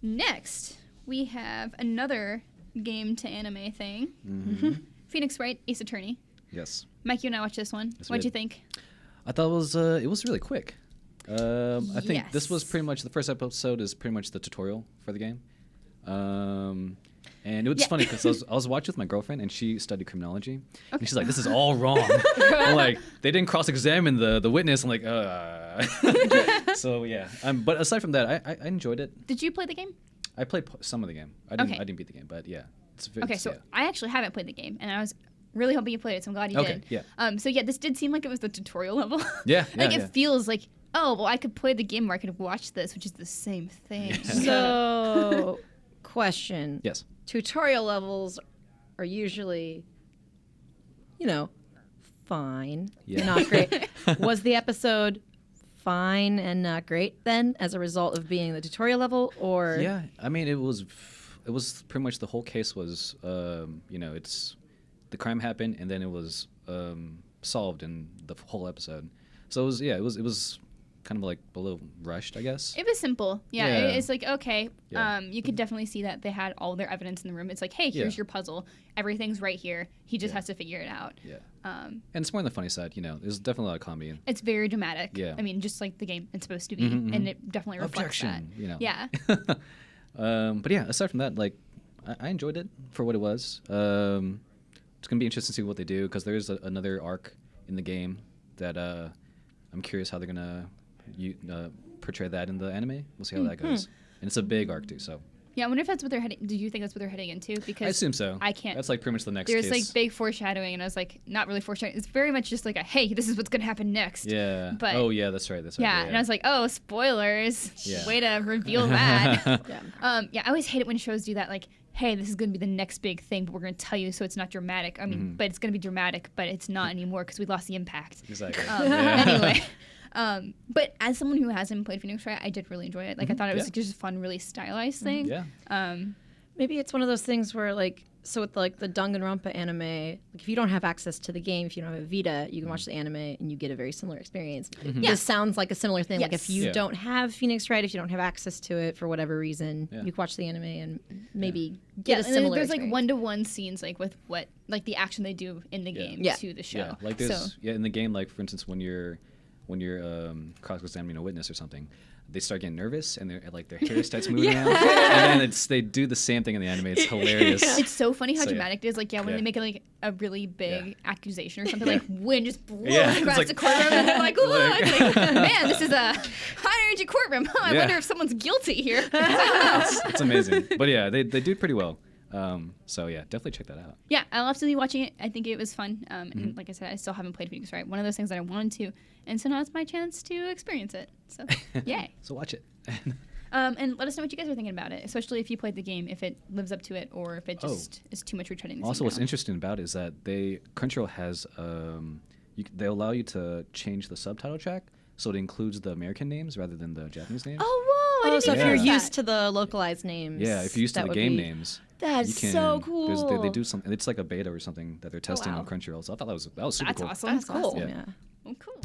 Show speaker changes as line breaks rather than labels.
Next, we have another game to anime thing. Phoenix Wright, Ace Attorney.
Yes.
Mike, you and I watched this one.
Yes,
What'd you think?
I thought it was really quick. I think this was pretty much the first episode is pretty much the tutorial for the game. And it was funny because I was watching with my girlfriend and she studied criminology. And she's like, this is all wrong. I'm like, they didn't cross-examine the witness. I'm like, So, yeah. But aside from that, I enjoyed it.
Did you play the game?
I played some of the game. I didn't beat the game, but yeah.
I actually haven't played the game, and I was really hoping you played it, so I'm glad you did.
Yeah.
So, this did seem like it was the tutorial level.
Yeah,
It feels like, oh, well, I could play the game or I could watch this, which is the same thing.
Yeah.
So, question.
Yes.
Tutorial levels are usually, fine, not great. Was the episode fine and not great then as a result of being the tutorial level, or?
Yeah, I mean, it was pretty much the whole case was, it's the crime happened and then it was solved in the whole episode. So it was kind of like a little rushed, I guess.
It was simple. Yeah. It's like, okay,
Yeah.
You could definitely see that they had all their evidence in the room. It's like, hey, here's your puzzle. Everything's right here. He just has to figure it out.
Yeah. And it's more on the funny side, there's definitely a lot of comedy.
It's very dramatic.
Yeah.
I mean, just like the game it's supposed to be. And it definitely reflects
Objection,
that. Yeah.
But yeah, aside from that, like, I enjoyed it for what it was. It's going to be interesting to see what they do because there's another arc in the game that I'm curious how they're going to portray that in the anime. We'll see how that goes. And it's a big arc too, so.
Yeah, I wonder if that's what they're heading. Do you think that's what they're heading into? Because
I assume so.
I can't.
That's like pretty much the next.
There's
case.
like big foreshadowing, and I was like, not really foreshadowing. It's very much just like a, hey, this is what's gonna happen next.
Yeah.
But
oh yeah, that's right.
Yeah, and I was like, oh, spoilers.
Yeah.
Way to reveal that. I always hate it when shows do that. Like, hey, this is gonna be the next big thing, but we're gonna tell you so it's not dramatic. I mean, but it's gonna be dramatic, but it's not anymore because we lost the impact.
Exactly.
Anyway. But as someone who hasn't played Phoenix Wright, I did really enjoy it. Like, I thought it was just a fun, really stylized thing.
Yeah.
Maybe it's one of those things where, like, so with like the Danganronpa anime, like if you don't have access to the game, if you don't have a Vita, you can watch the anime and you get a very similar experience. This sounds like a similar thing.
Yes.
Like if you don't have Phoenix Wright, if you don't have access to it for whatever reason, you can watch the anime and maybe get a similar
there's
experience.
like one-to-one scenes like with what like the action they do in the game to the show.
Yeah, like there's in the game, like for instance, when you're cross-examining a witness or something, they start getting nervous and their hair starts moving around, and then they do the same thing in the anime. It's hilarious.
It's so funny how dramatic it is. Like when they make it like a really big accusation or something, like wind just blows across
like,
the courtroom, and they're like, "Oh, it's like, man, this is a high energy courtroom. I wonder if someone's guilty here."
It's amazing, but yeah, they do pretty well. So yeah, definitely check that out.
Yeah, I'll absolutely be watching it. I think it was fun. And like I said, I still haven't played Phoenix Wright. One of those things that I wanted to, and so now it's my chance to experience it. So yay!
So watch it.
And let us know what you guys are thinking about it, especially if you played the game, if it lives up to it, or if it just is too much retreading.
Also, what's interesting about it is that Crunchyroll has they allow you to change the subtitle track, so it includes the American names rather than the Japanese names.
Oh, whoa!
So if you're used to the localized names,
if you're used to the game names.
That's so cool.
They do something. It's like a beta or something that they're testing on Crunchyroll. So I thought that was super cool.
That's awesome.
That's cool.
Yeah.
Oh, cool.